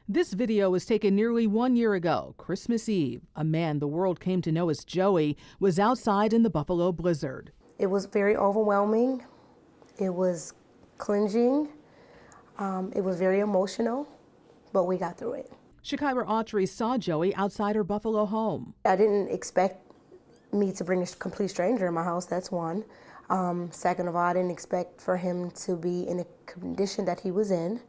This video was taken nearly 1 year ago, Christmas Eve. A man the world came to know as Joey was outside in the Buffalo blizzard. It was very overwhelming. It was cleansing. It was very emotional, but we got through it. Sha'Kyra Autry saw Joey outside her Buffalo home. I didn't expect me to bring a complete stranger in my house, that's one. Second of all, I didn't expect for him to be in a condition that he was in.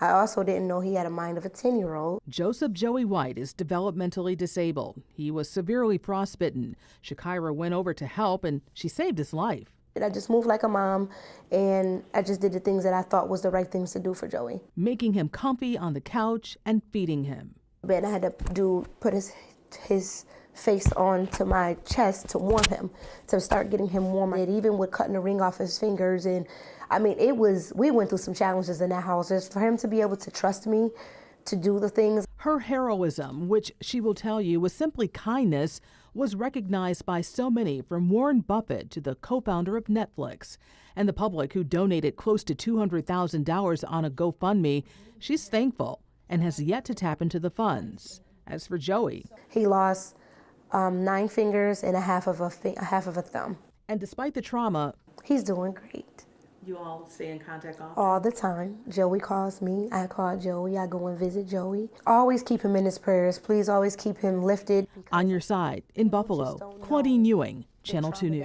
I also didn't know he had a mind of a 10-year-old. Joseph Joey White is developmentally disabled. He was severely frostbitten. Sha'Kyra went over to help and she saved his life. I just moved like a mom, and I just did the things that I thought was the right things to do for Joey. Making him comfy on the couch and feeding him. But I had to put his face onto my chest to warm him, to start getting him warm. And even with cutting the ring off his fingers, and I mean, we went through some challenges in that house. Just for him to be able to trust me to do the things. Her heroism, which she will tell you was simply kindness, was recognized by so many, from Warren Buffett to the co-founder of Netflix. And the public, who donated close to $200,000 on a GoFundMe, she's thankful and has yet to tap into the funds. As for Joey, he lost 9 fingers and a half of a thumb. And despite the trauma, he's doing great. You all stay in contact often? All the time. Joey calls me. I call Joey. I go and visit Joey. Always keep him in his prayers. Please always keep him lifted. On your side, in Buffalo, Claudine Ewing, Channel 2 News.